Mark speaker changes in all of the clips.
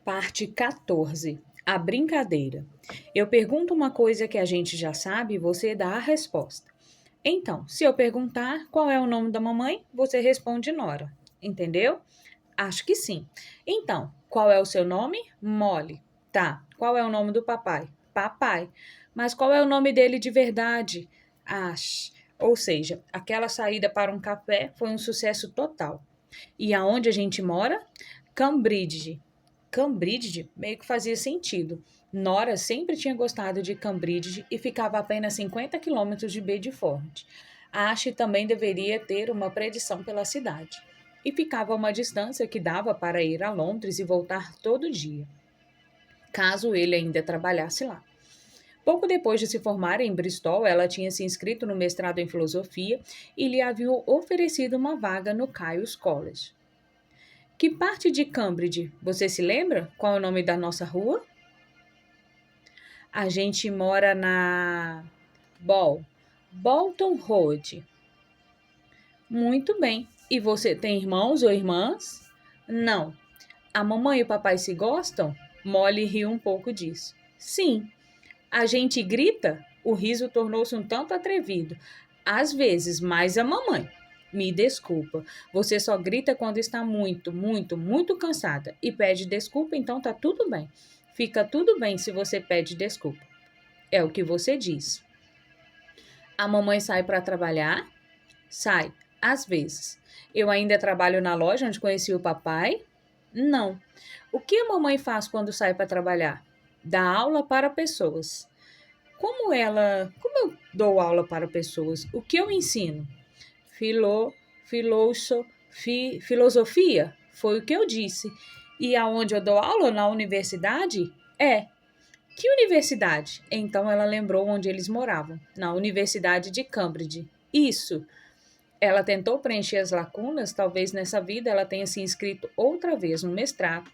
Speaker 1: Parte 14. A brincadeira. Eu pergunto uma coisa que a gente já sabe e você dá a resposta. Então, se eu perguntar qual é o nome da mamãe, você responde Nora. Entendeu? Acho que sim. Então, qual é o seu nome? Molly. Tá. Qual é o nome do papai? Papai. Mas qual é o nome dele de verdade? Ash. Ou seja, aquela saída para um café foi um sucesso total. E aonde a gente mora? Cambridge. Cambridge meio que fazia sentido. Nora sempre tinha gostado de Cambridge e ficava a apenas 50 quilômetros de Bedford. Ash também deveria ter uma predição pela cidade. E ficava a uma distância que dava para ir a Londres e voltar todo dia, caso ele ainda trabalhasse lá. Pouco depois de se formar em Bristol, ela tinha se inscrito no mestrado em filosofia e lhe haviam oferecido uma vaga no Caius College. Que parte de Cambridge você se lembra? Qual é o nome da nossa rua? A gente mora na Bolton Road. Muito bem. E você tem irmãos ou irmãs? Não. A mamãe e o papai se gostam? Molly riu um pouco disso. Sim. A gente grita? O riso tornou-se um tanto atrevido. Às vezes, mais a mamãe. Me desculpa. Você só grita quando está muito, muito, muito cansada e pede desculpa, então tá tudo bem. Fica tudo bem se você pede desculpa. É o que você diz. A mamãe sai para trabalhar? Sai, às vezes. Eu ainda trabalho na loja onde conheci o papai? Não. O que a mamãe faz quando sai para trabalhar? Dá aula para pessoas. Como eu dou aula para pessoas? O que eu ensino? Filo, filosofia? Foi o que eu disse. E aonde eu dou aula? Na universidade? É. Que universidade? Então ela lembrou onde eles moravam, na Universidade de Cambridge. Isso. Ela tentou preencher as lacunas, talvez nessa vida ela tenha se inscrito outra vez no mestrado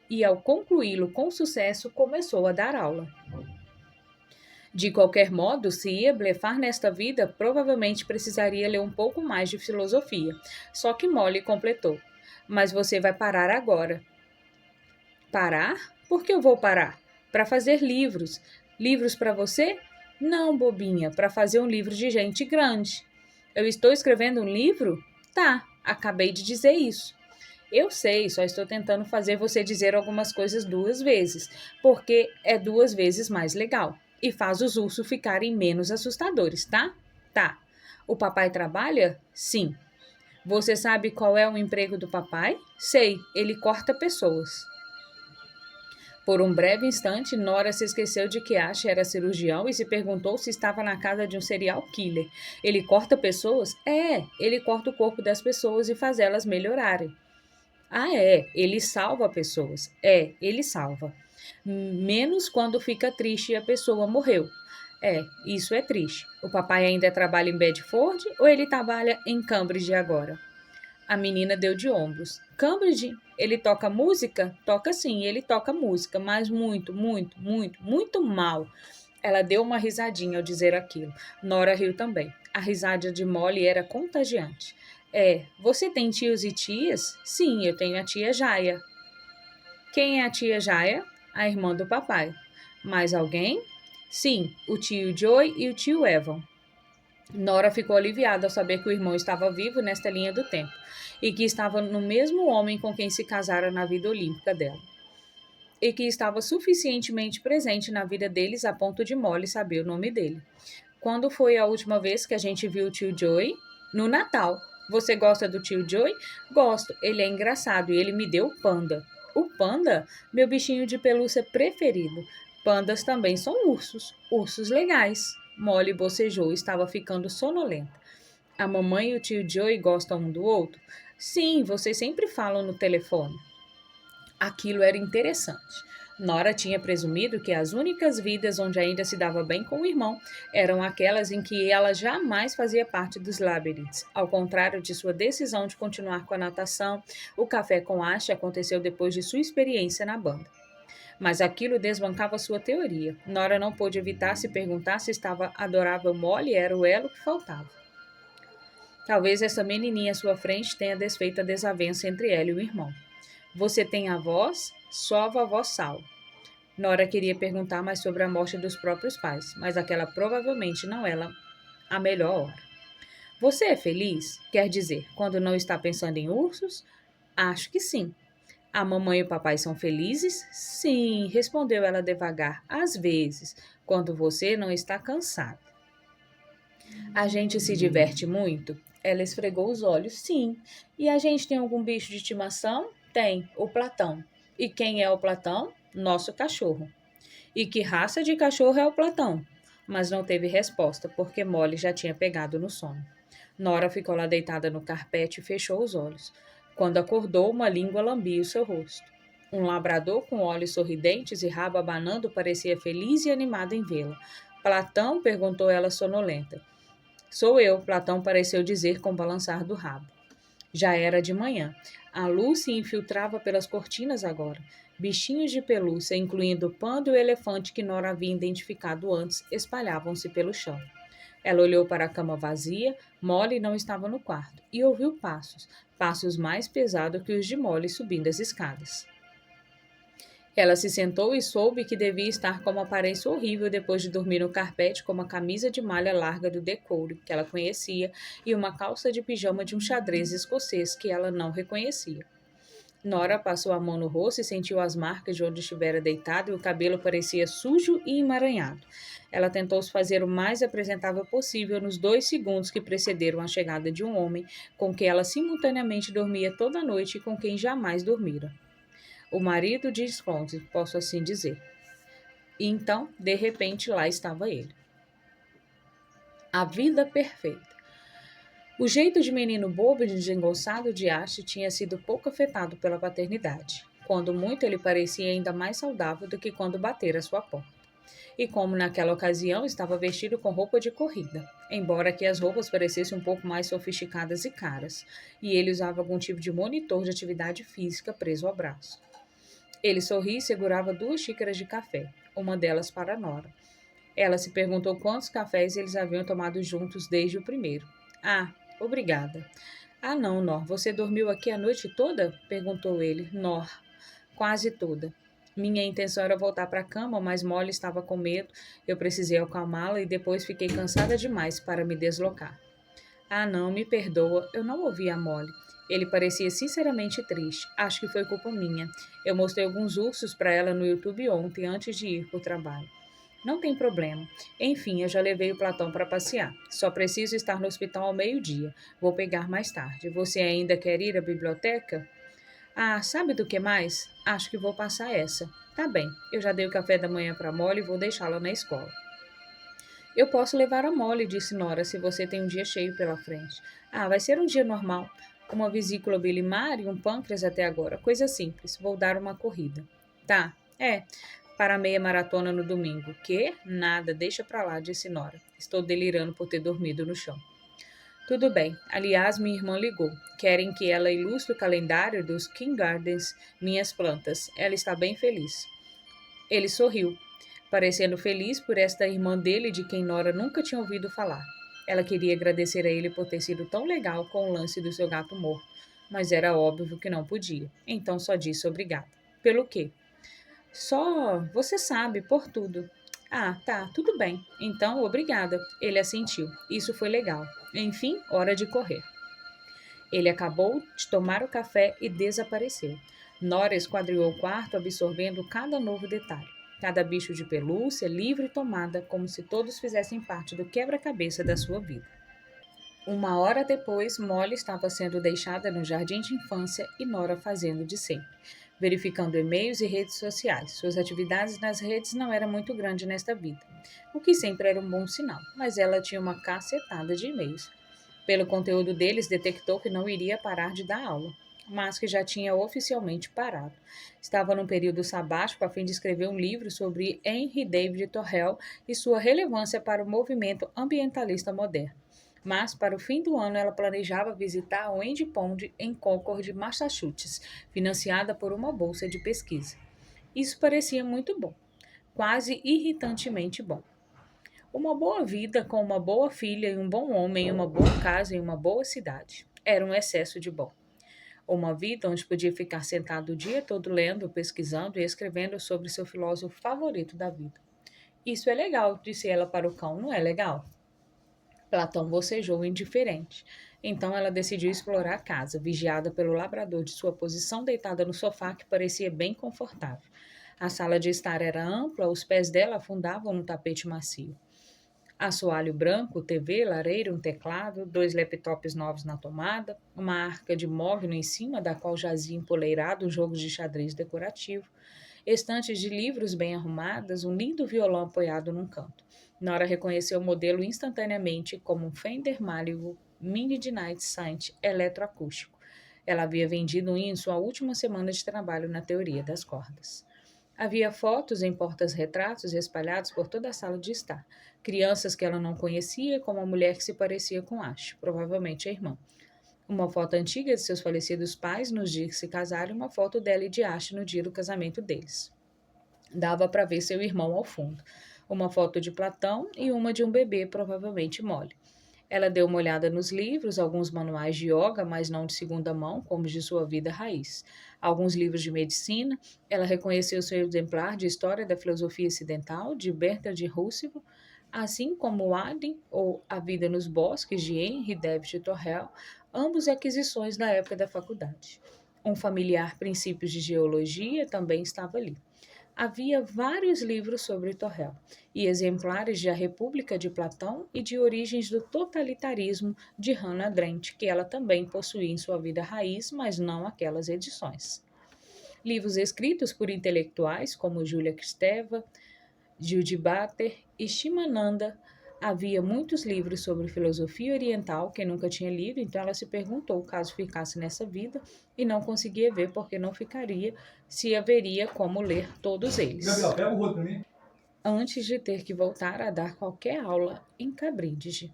Speaker 1: e, ao concluí-lo com sucesso, começou a dar aula. De qualquer modo, se ia blefar nesta vida, provavelmente precisaria ler um pouco mais de filosofia. Só que Molly completou. Mas você vai parar agora. Parar? Por que eu vou parar? Para fazer livros. Livros para você? Não, bobinha, para fazer um livro de gente grande. Eu estou escrevendo um livro? Tá, acabei de dizer isso. Eu sei, só estou tentando fazer você dizer algumas coisas duas vezes, porque é duas vezes mais legal e faz os ursos ficarem menos assustadores, tá? Tá. O papai trabalha? Sim. Você sabe qual é o emprego do papai? Sei, ele corta pessoas. Por um breve instante, Nora se esqueceu de que Ash era cirurgião e se perguntou se estava na casa de um serial killer. Ele corta pessoas? É, ele corta o corpo das pessoas e faz elas melhorarem. Ah, é, ele salva pessoas. É, ele salva. Menos quando fica triste e a pessoa morreu. É, isso é triste. O papai ainda trabalha em Bedford ou ele trabalha em Cambridge agora? A menina deu de ombros. Cambridge, ele toca música? Toca sim, ele toca música, mas muito, muito, muito, muito mal. Ela deu uma risadinha ao dizer aquilo. Nora riu também. A risada de Molly era contagiante. É, você tem tios e tias? Sim, eu tenho a tia Jaya. Quem é a tia Jaya? A irmã do papai. Mais alguém? Sim, o tio Joey e o tio Evan. Nora ficou aliviada ao saber que o irmão estava vivo nesta linha do tempo e que estava no mesmo homem com quem se casara na vida olímpica dela e que estava suficientemente presente na vida deles a ponto de Molly saber o nome dele. Quando foi a última vez que a gente viu o tio Joey? No Natal. Você gosta do tio Joey? Gosto. Ele é engraçado e ele me deu panda. O panda? Meu bichinho de pelúcia preferido. Pandas também são ursos. Ursos legais. Molly bocejou e estava ficando sonolenta. A mamãe e o tio Joey gostam um do outro? Sim, vocês sempre falam no telefone. Aquilo era interessante. Nora tinha presumido que as únicas vidas onde ainda se dava bem com o irmão eram aquelas em que ela jamais fazia parte dos labyrinths. Ao contrário de sua decisão de continuar com a natação, o café com Ash aconteceu depois de sua experiência na banda. Mas aquilo desbancava sua teoria. Nora não pôde evitar se perguntar se estava adorável Molly era o elo que faltava. Talvez essa menininha à sua frente tenha desfeito a desavença entre ela e o irmão. Você tem avós? Só a vovó Sal. Nora queria perguntar mais sobre a morte dos próprios pais, mas aquela provavelmente não era a melhor hora. Você é feliz? Quer dizer, quando não está pensando em ursos? Acho que sim. A mamãe e o papai são felizes? Sim, respondeu ela devagar. Às vezes, quando você não está cansado. A gente se diverte muito? Ela esfregou os olhos. Sim. E a gente tem algum bicho de estimação? Tem, o Platão. E quem é o Platão? Nosso cachorro. E que raça de cachorro é o Platão? Mas não teve resposta, porque Molly já tinha pegado no sono. Nora ficou lá deitada no carpete e fechou os olhos. Quando acordou, uma língua lambia o seu rosto. Um labrador com olhos sorridentes e rabo abanando parecia feliz e animado em vê-la. Platão? Perguntou ela sonolenta. Sou eu, Platão pareceu dizer com o balançar do rabo. Já era de manhã. A luz se infiltrava pelas cortinas agora. Bichinhos de pelúcia, incluindo o panda e o elefante que Nora havia identificado antes, espalhavam-se pelo chão. Ela olhou para a cama vazia. Molly não estava no quarto e ouviu passos, passos mais pesados que os de Molly subindo as escadas. Ela se sentou e soube que devia estar com uma aparência horrível depois de dormir no carpete com uma camisa de malha larga do decouro, que ela conhecia, e uma calça de pijama de um xadrez escocês que ela não reconhecia. Nora passou a mão no rosto e sentiu as marcas de onde estivera deitada e o cabelo parecia sujo e emaranhado. Ela tentou se fazer o mais apresentável possível nos 2 segundos que precederam a chegada de um homem com quem ela simultaneamente dormia toda a noite e com quem jamais dormira. O marido de Sconce, posso assim dizer. E então, de repente, lá estava ele. A vida perfeita. O jeito de menino bobo e desengonçado de Ash tinha sido pouco afetado pela paternidade. Quando muito, ele parecia ainda mais saudável do que quando batera a sua porta. E como naquela ocasião estava vestido com roupa de corrida, embora que as roupas parecessem um pouco mais sofisticadas e caras, e ele usava algum tipo de monitor de atividade física preso ao braço. Ele sorria e segurava 2 xícaras de café, uma delas para Nora. Ela se perguntou quantos cafés eles haviam tomado juntos desde o primeiro. Ah, obrigada. Ah, não, Nor. Você dormiu aqui a noite toda? Perguntou ele. Nor, quase toda. Minha intenção era voltar para a cama, mas Molly estava com medo. Eu precisei acalmá-la e depois fiquei cansada demais para me deslocar. Ah, não, me perdoa. Eu não ouvi a Molly. Ele parecia sinceramente triste. Acho que foi culpa minha. Eu mostrei alguns ursos para ela no YouTube ontem, antes de ir para o trabalho. Não tem problema. Enfim, eu já levei o Platão para passear. Só preciso estar no hospital ao meio-dia. Vou pegar mais tarde. Você ainda quer ir à biblioteca? Ah, sabe do que mais? Acho que vou passar essa. Tá bem. Eu já dei o café da manhã para Molly e vou deixá-la na escola. Eu posso levar a Molly, disse Nora, se você tem um dia cheio pela frente. Ah, vai ser um dia normal. Uma vesícula biliar e um pâncreas até agora. Coisa simples. Vou dar uma corrida. Tá, para a meia maratona no domingo. Que? Nada, deixa pra lá, disse Nora. Estou delirando por ter dormido no chão. Tudo bem. Aliás, minha irmã ligou. Querem que ela ilustre o calendário dos King Gardens, minhas plantas. Ela está bem feliz. Ele sorriu, parecendo feliz por esta irmã dele de quem Nora nunca tinha ouvido falar. Ela queria agradecer a ele por ter sido tão legal com o lance do seu gato morto, mas era óbvio que não podia, então só disse obrigada. Pelo quê? Só, você sabe, por tudo. Ah, tá, tudo bem. Então, obrigada. Ele assentiu. Isso foi legal. Enfim, hora de correr. Ele acabou de tomar o café e desapareceu. Nora esquadriou o quarto, absorvendo cada novo detalhe. Cada bicho de pelúcia, livre e tomada, como se todos fizessem parte do quebra-cabeça da sua vida. 1 hora depois, Molly estava sendo deixada no jardim de infância e Nora fazendo de sempre, verificando e-mails e redes sociais. Suas atividades nas redes não eram muito grandes nesta vida, o que sempre era um bom sinal, mas ela tinha uma cacetada de e-mails. Pelo conteúdo deles, detectou que não iria parar de dar aula, mas que já tinha oficialmente parado. Estava num período sabático a fim de escrever um livro sobre Henry David Thoreau e sua relevância para o movimento ambientalista moderno. Mas, para o fim do ano, ela planejava visitar a Wendy Pond em Concord, Massachusetts, financiada por uma bolsa de pesquisa. Isso parecia muito bom, quase irritantemente bom. Uma boa vida com uma boa filha e um bom homem, uma boa casa e uma boa cidade. Era um excesso de bom. Uma vida onde podia ficar sentado o dia todo lendo, pesquisando e escrevendo sobre seu filósofo favorito da vida. Isso é legal, disse ela para o cão, não é legal? Platão bocejou indiferente. Então ela decidiu explorar a casa, vigiada pelo labrador de sua posição deitada no sofá que parecia bem confortável. A sala de estar era ampla, os pés dela afundavam no tapete macio. Assoalho branco, TV, lareira, um teclado, dois laptops novos na tomada, uma arca de mogno em cima da qual jazia empoleirado um jogo de xadrez decorativo, estantes de livros bem arrumadas, um lindo violão apoiado num canto. Nora reconheceu o modelo instantaneamente como um Fender Malibu Midnight Saint eletroacústico. Ela havia vendido um em sua última semana de trabalho na teoria das cordas. Havia fotos em portas-retratos espalhados por toda a sala de estar. Crianças que ela não conhecia, como a mulher que se parecia com Ash, provavelmente a irmã. Uma foto antiga de seus falecidos pais nos dias que se casaram e uma foto dela e de Ash no dia do casamento deles. Dava para ver seu irmão ao fundo. Uma foto de Platão e uma de um bebê, provavelmente mole. Ela deu uma olhada nos livros, alguns manuais de yoga, mas não de segunda mão, como os de sua vida raiz. Alguns livros de medicina. Ela reconheceu seu exemplar de História da Filosofia Ocidental, de Bertrand Russell, assim como o Adin, ou A Vida nos Bosques, de Henry David Thoreau, ambos aquisições da época da faculdade. Um familiar Princípios de Geologia também estava ali. Havia vários livros sobre Thoreau e exemplares de A República de Platão e de Origens do Totalitarismo de Hannah Arendt, que ela também possuía em sua vida raiz, mas não aquelas edições. Livros escritos por intelectuais como Julia Kristeva, Judy Butler e Shimananda. Havia muitos livros sobre filosofia oriental que nunca tinha lido, então ela se perguntou caso ficasse nessa vida e não conseguia ver porque não ficaria, se haveria como ler todos eles.
Speaker 2: Gabriel, pega o rodo pra mim.
Speaker 1: Antes de ter que voltar a dar qualquer aula em Cambridge.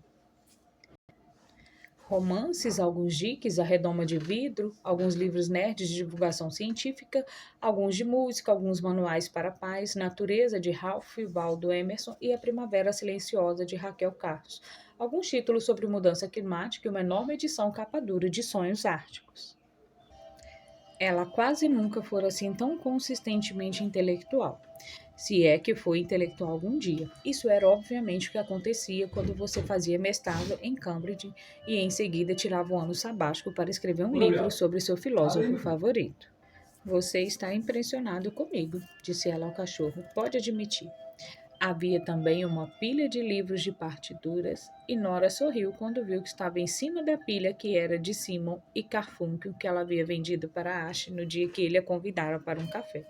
Speaker 1: Romances, alguns diques, A Redoma de Vidro, alguns livros nerds de divulgação científica, alguns de música, alguns manuais para pais, Natureza, de Ralph Waldo Emerson e A Primavera Silenciosa, de Raquel Carlos, alguns títulos sobre mudança climática e uma enorme edição capa dura de Sonhos Árticos. Ela quase nunca fora assim tão consistentemente intelectual. Se é que foi intelectual algum dia. Isso era obviamente o que acontecia quando você fazia mestrado em Cambridge e em seguida tirava um ano sabático para escrever um livro sobre seu filósofo favorito. Você está impressionado comigo, disse ela ao cachorro. Pode admitir. Havia também uma pilha de livros de partituras e Nora sorriu quando viu que estava em cima da pilha que era de Simon e Garfunkel que ela havia vendido para Ash no dia que ele a convidara para um café.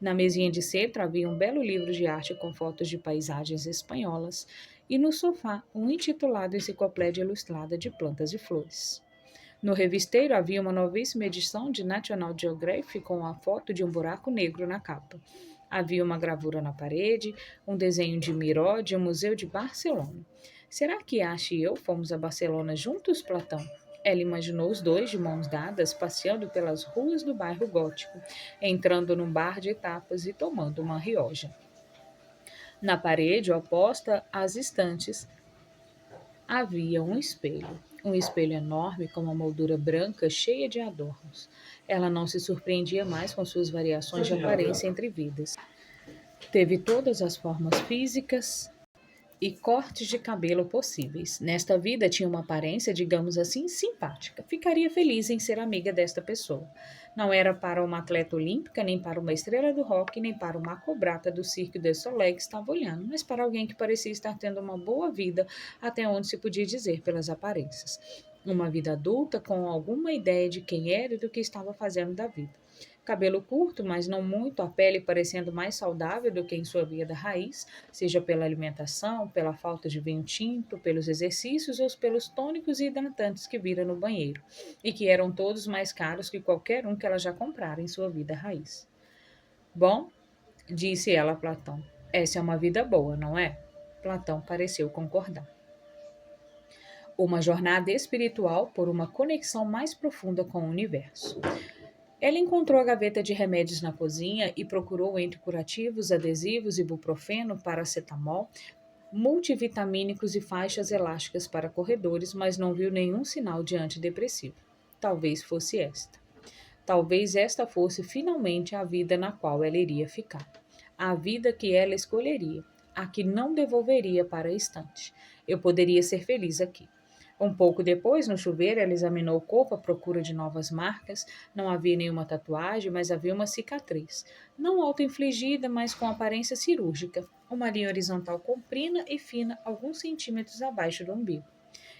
Speaker 1: Na mesinha de centro havia um belo livro de arte com fotos de paisagens espanholas e no sofá um intitulado Enciclopédia Ilustrada de Plantas e Flores. No revisteiro havia uma novíssima edição de National Geographic com a foto de um buraco negro na capa. Havia uma gravura na parede, um desenho de Miró de um museu de Barcelona. Será que Ash e eu fomos a Barcelona juntos, Platão? Ela imaginou os dois de mãos dadas passeando pelas ruas do bairro gótico, entrando num bar de tapas e tomando uma rioja. Na parede oposta às estantes havia um espelho enorme com uma moldura branca cheia de adornos. Ela não se surpreendia mais com suas variações de aparência entre vidas. Teve todas as formas físicas e cortes de cabelo possíveis. Nesta vida tinha uma aparência, digamos assim, simpática. Ficaria feliz em ser amiga desta pessoa. Não era para uma atleta olímpica, nem para uma estrela do rock, nem para uma cobrata do Cirque du Soleil que estava olhando, mas para alguém que parecia estar tendo uma boa vida, até onde se podia dizer pelas aparências. Uma vida adulta com alguma ideia de quem era e do que estava fazendo da vida. Cabelo curto, mas não muito, a pele parecendo mais saudável do que em sua vida raiz, seja pela alimentação, pela falta de vinho tinto, pelos exercícios ou pelos tônicos e hidratantes que vira no banheiro, e que eram todos mais caros que qualquer um que ela já comprara em sua vida raiz. Bom, disse ela a Platão, essa é uma vida boa, não é? Platão pareceu concordar. Uma jornada espiritual por uma conexão mais profunda com o universo. Ela encontrou a gaveta de remédios na cozinha e procurou entre curativos, adesivos, ibuprofeno, paracetamol, multivitamínicos e faixas elásticas para corredores, mas não viu nenhum sinal de antidepressivo. Talvez fosse esta. Talvez esta fosse finalmente a vida na qual ela iria ficar. A vida que ela escolheria, a que não devolveria para a estante. Eu poderia ser feliz aqui. Um pouco depois, no chuveiro, ela examinou o corpo à procura de novas marcas. Não havia nenhuma tatuagem, mas havia uma cicatriz. Não auto-infligida, mas com aparência cirúrgica. Uma linha horizontal comprida e fina, alguns centímetros abaixo do umbigo.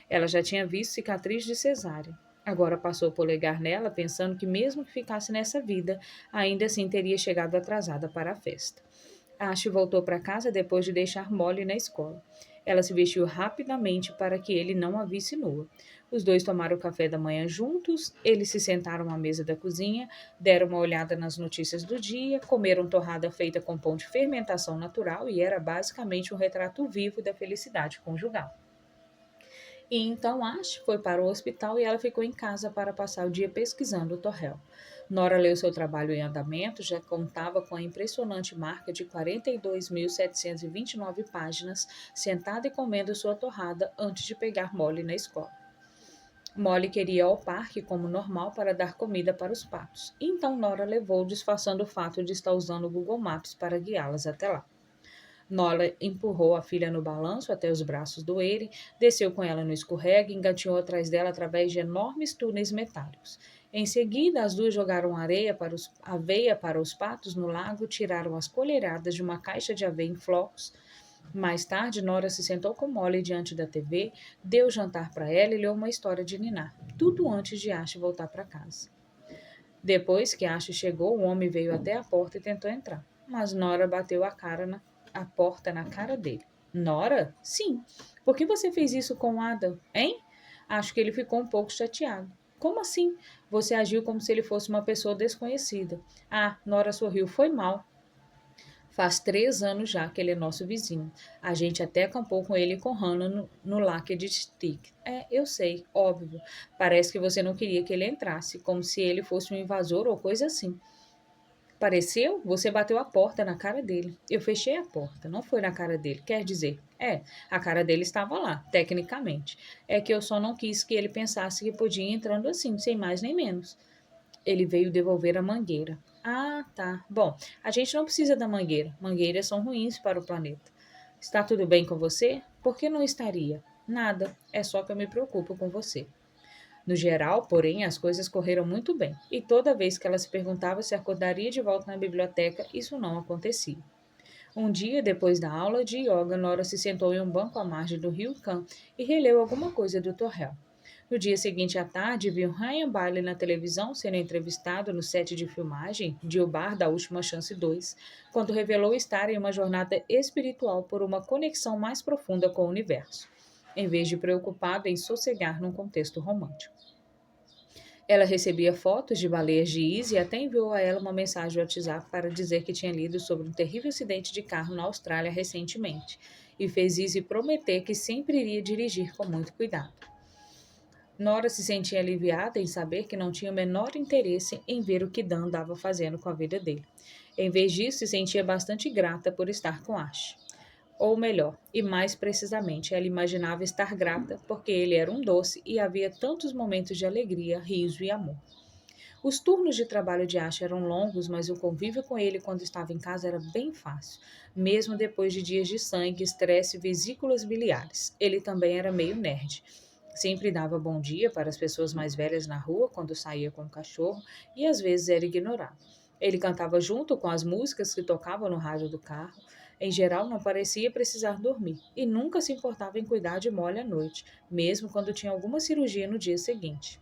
Speaker 1: Ela já tinha visto cicatriz de cesárea. Agora passou o polegar nela, pensando que mesmo que ficasse nessa vida, ainda assim teria chegado atrasada para a festa. Ash voltou para casa depois de deixar Molly na escola. Ela se vestiu rapidamente para que ele não a visse nua. Os dois tomaram café da manhã juntos, eles se sentaram à mesa da cozinha, deram uma olhada nas notícias do dia, comeram torrada feita com pão de fermentação natural e era basicamente um retrato vivo da felicidade conjugal. E então Ash foi para o hospital e ela ficou em casa para passar o dia pesquisando o Torrel. Nora leu seu trabalho em andamento, já contava com a impressionante marca de 42.729 páginas, sentada e comendo sua torrada antes de pegar Molly na escola. Molly queria ir ao parque como normal para dar comida para os patos. Então Nora levou, disfarçando o fato de estar usando o Google Maps para guiá-las até lá. Nora empurrou a filha no balanço até os braços doerem, desceu com ela no escorrega e engatinhou atrás dela através de enormes túneis metálicos. Em seguida, as duas jogaram aveia para os patos no lago, tiraram as colheradas de uma caixa de aveia em flocos. Mais tarde, Nora se sentou com Molly diante da TV, deu jantar para ela e leu uma história de Niná, tudo antes de Ash voltar para casa. Depois que Ash chegou, o homem veio até a porta e tentou entrar, mas Nora bateu a porta na cara dele. Nora? Sim. Por que você fez isso com Adam, hein? Acho que ele ficou um pouco chateado. Como assim? Você agiu como se ele fosse uma pessoa desconhecida. Ah, Nora sorriu. Foi mal. Faz 3 anos já que ele é nosso vizinho. A gente até acampou com ele e com Hannah no Lake de Stick. É, eu sei, óbvio. Parece que você não queria que ele entrasse, como se ele fosse um invasor ou coisa assim. Pareceu? Você bateu a porta na cara dele. Eu fechei a porta, não foi na cara dele. Quer dizer, a cara dele estava lá, tecnicamente. É que eu só não quis que ele pensasse que podia ir entrando assim, sem mais nem menos. Ele veio devolver a mangueira. Ah, tá. Bom, a gente não precisa da mangueira. Mangueiras são ruins para o planeta. Está tudo bem com você? Por que não estaria? Nada. É só que eu me preocupo com você. No geral, porém, as coisas correram muito bem, e toda vez que ela se perguntava se acordaria de volta na biblioteca, isso não acontecia. Um dia, depois da aula de yoga, Nora se sentou em um banco à margem do rio Khan e releu alguma coisa do Torrel. No dia seguinte à tarde, viu Ryan Bailey na televisão sendo entrevistado no set de filmagem de O Bar da Última Chance 2, quando revelou estar em uma jornada espiritual por uma conexão mais profunda com o universo, em vez de preocupado em sossegar num contexto romântico. Ela recebia fotos de baleias de Izzy e até enviou a ela uma mensagem no WhatsApp para dizer que tinha lido sobre um terrível acidente de carro na Austrália recentemente, e fez Izzy prometer que sempre iria dirigir com muito cuidado. Nora se sentia aliviada em saber que não tinha o menor interesse em ver o que Dan andava fazendo com a vida dele. Em vez disso, se sentia bastante grata por estar com Ash. Ou melhor, e mais precisamente, ela imaginava estar grata porque ele era um doce e havia tantos momentos de alegria, riso e amor. Os turnos de trabalho de Ash eram longos, mas o convívio com ele quando estava em casa era bem fácil, mesmo depois de dias de sangue, estresse e vesículas biliares. Ele também era meio nerd. Sempre dava bom dia para as pessoas mais velhas na rua quando saía com o cachorro e às vezes era ignorado. Ele cantava junto com as músicas que tocavam no rádio do carro. Em geral, não parecia precisar dormir e nunca se importava em cuidar de Molly à noite, mesmo quando tinha alguma cirurgia no dia seguinte.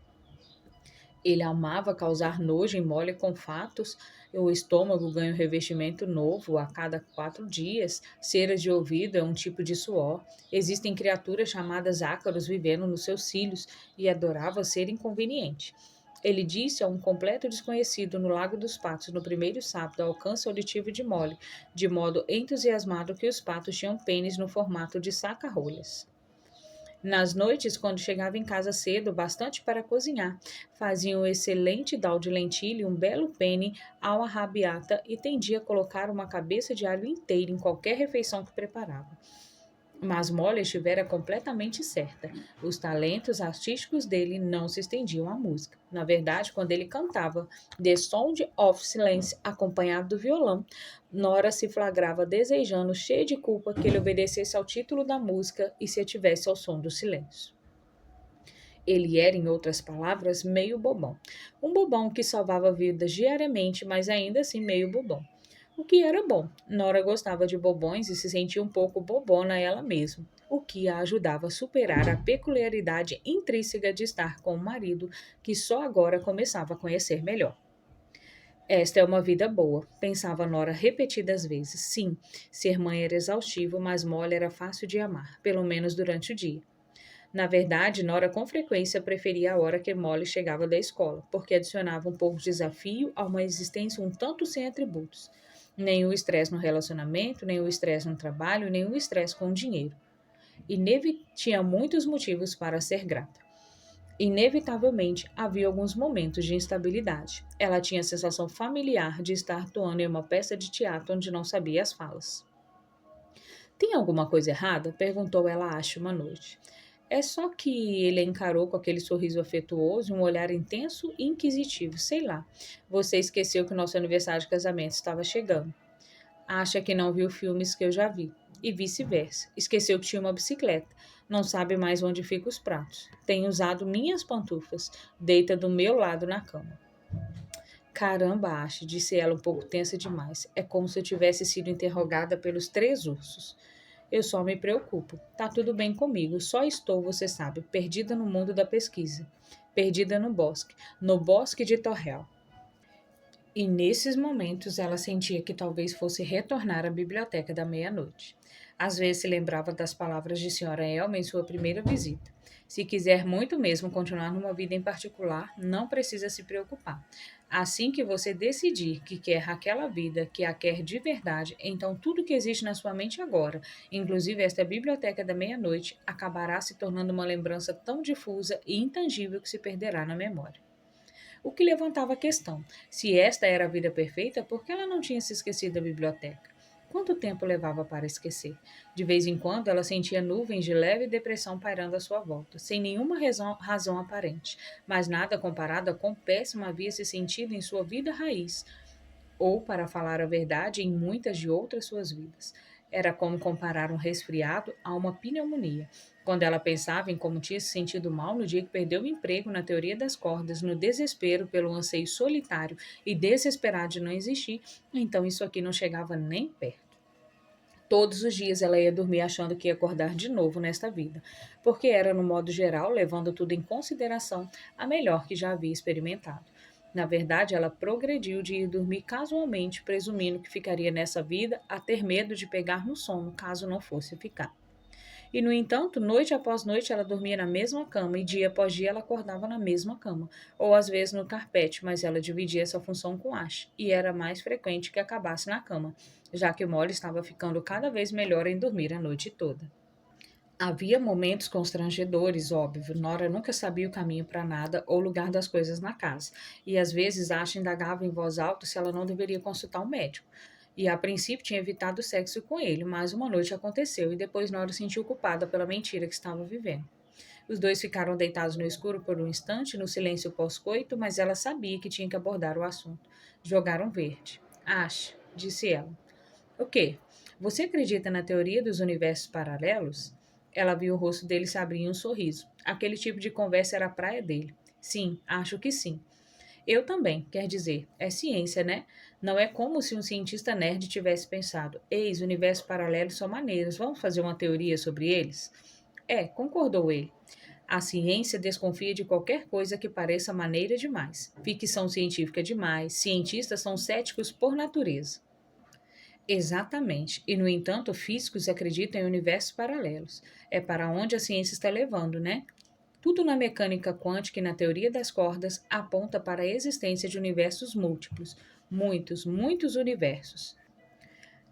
Speaker 1: Ele amava causar nojo em Molly com fatos. O estômago ganha um revestimento novo a cada 4 dias. Ceras de ouvido é um tipo de suor. Existem criaturas chamadas ácaros vivendo nos seus cílios e adorava ser inconveniente. Ele disse a um completo desconhecido no Lago dos Patos no primeiro sábado do alcance auditivo de Molly, de modo entusiasmado que os patos tinham pênis no formato de saca-rolhas. Nas noites, quando chegava em casa cedo, bastante para cozinhar, fazia um excelente dal de lentilha e um belo penne ao arrabiata e tendia a colocar uma cabeça de alho inteira em qualquer refeição que preparava. Mas Molly estivera completamente certa. Os talentos artísticos dele não se estendiam à música. Na verdade, quando ele cantava The Sound of Silence, acompanhado do violão, Nora se flagrava desejando, cheia de culpa, que ele obedecesse ao título da música e se ativesse ao som do silêncio. Ele era, em outras palavras, meio bobão. Um bobão que salvava vidas diariamente, mas ainda assim meio bobão. O que era bom. Nora gostava de bobões e se sentia um pouco bobona ela mesma, o que a ajudava a superar a peculiaridade intrínseca de estar com um marido que só agora começava a conhecer melhor. Esta é uma vida boa, pensava Nora repetidas vezes. Sim, ser mãe era exaustivo, mas Molly era fácil de amar, pelo menos durante o dia. Na verdade, Nora com frequência preferia a hora que Molly chegava da escola, porque adicionava um pouco de desafio a uma existência um tanto sem atributos. Nem o estresse no relacionamento, nem o estresse no trabalho, nem o estresse com o dinheiro. E Neve tinha muitos motivos para ser grata. Inevitavelmente, havia alguns momentos de instabilidade. Ela tinha a sensação familiar de estar atuando em uma peça de teatro onde não sabia as falas. Tem alguma coisa errada? Perguntou ela a Ash uma noite. É só que ele a encarou com aquele sorriso afetuoso e um olhar intenso e inquisitivo. Sei lá. Você esqueceu que o nosso aniversário de casamento estava chegando. Acha que não viu filmes que eu já vi. E vice-versa. Esqueceu que tinha uma bicicleta. Não sabe mais onde ficam os pratos. Tem usado minhas pantufas. Deita do meu lado na cama. Caramba, Ash, disse ela um pouco tensa demais. É como se eu tivesse sido interrogada pelos 3 ursos. Eu só me preocupo. Tá tudo bem comigo. Só estou, você sabe, perdida no mundo da pesquisa. Perdida no bosque. No bosque de Torrel. E nesses momentos ela sentia que talvez fosse retornar à biblioteca da meia-noite. Às vezes se lembrava das palavras de Sra. Elma em sua primeira visita. Se quiser muito mesmo continuar numa vida em particular, não precisa se preocupar. Assim que você decidir que quer aquela vida, que a quer de verdade, então tudo que existe na sua mente agora, inclusive esta biblioteca da meia-noite, acabará se tornando uma lembrança tão difusa e intangível que se perderá na memória. O que levantava a questão: se esta era a vida perfeita, por que ela não tinha se esquecido da biblioteca? Quanto tempo levava para esquecer? De vez em quando ela sentia nuvens de leve depressão pairando à sua volta, sem nenhuma razão aparente, mas nada comparado a quão péssimo havia se sentido em sua vida raiz, ou, para falar a verdade, em muitas de outras suas vidas. Era como comparar um resfriado a uma pneumonia. Quando ela pensava em como tinha se sentido mal no dia que perdeu o emprego na teoria das cordas, no desespero pelo anseio solitário e desesperado de não existir, então isso aqui não chegava nem perto. Todos os dias ela ia dormir achando que ia acordar de novo nesta vida, porque era, no modo geral, levando tudo em consideração, a melhor que já havia experimentado. Na verdade, ela progrediu de ir dormir casualmente, presumindo que ficaria nessa vida, a ter medo de pegar no sono, caso não fosse ficar. E, no entanto, noite após noite ela dormia na mesma cama e dia após dia ela acordava na mesma cama, ou às vezes no carpete, mas ela dividia essa função com Ash, e era mais frequente que acabasse na cama, já que Molly estava ficando cada vez melhor em dormir a noite toda. Havia momentos constrangedores, óbvio. Nora nunca sabia o caminho para nada ou o lugar das coisas na casa. E às vezes Asha indagava em voz alta se ela não deveria consultar um médico. E a princípio tinha evitado o sexo com ele, mas uma noite aconteceu e depois Nora se sentiu culpada pela mentira que estava vivendo. Os dois ficaram deitados no escuro por um instante, no silêncio pós-coito, mas ela sabia que tinha que abordar o assunto. Jogaram verde. Ash, disse ela. O quê? Você acredita na teoria dos universos paralelos? Ela viu o rosto dele se abrir em um sorriso. Aquele tipo de conversa era a praia dele. Sim, acho que sim. Eu também, quer dizer, é ciência, né? Não é como se um cientista nerd tivesse pensado: eis, universos paralelos são maneiros, vamos fazer uma teoria sobre eles? É, concordou ele. A ciência desconfia de qualquer coisa que pareça maneira demais. Ficção científica demais. Cientistas são céticos por natureza. Exatamente. E, no entanto, físicos acreditam em universos paralelos. É para onde a ciência está levando, né? Tudo na mecânica quântica e na teoria das cordas aponta para a existência de universos múltiplos. Muitos, muitos universos.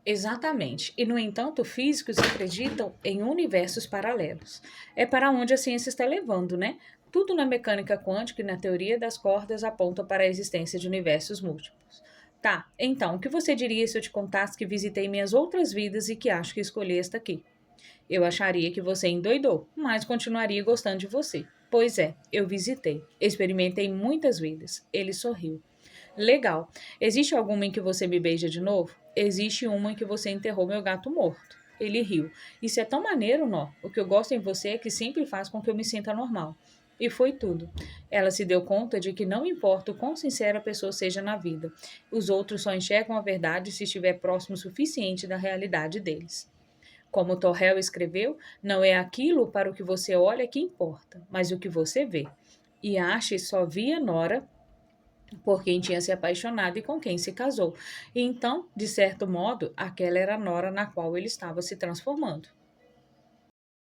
Speaker 1: Exatamente. E, no entanto, físicos acreditam em universos paralelos. É para onde a ciência está levando, né? Tudo na mecânica quântica e na teoria das cordas aponta para a existência de universos múltiplos. Tá, então, o que você diria se eu te contasse que visitei minhas outras vidas e que acho que escolhi esta aqui? Eu acharia que você endoidou, mas continuaria gostando de você. Pois é, eu visitei. Experimentei muitas vidas. Ele sorriu. Legal. Existe alguma em que você me beija de novo? Existe uma em que você enterrou meu gato morto. Ele riu. Isso é tão maneiro, Nó. O que eu gosto em você é que sempre faz com que eu me sinta normal. E foi tudo. Ela se deu conta de que não importa o quão sincera a pessoa seja na vida, os outros só enxergam a verdade se estiver próximo o suficiente da realidade deles. Como Torrell escreveu, não é aquilo para o que você olha que importa, mas o que você vê. E Ashe só via Nora por quem tinha se apaixonado e com quem se casou. E então, de certo modo, aquela era a Nora na qual ele estava se transformando.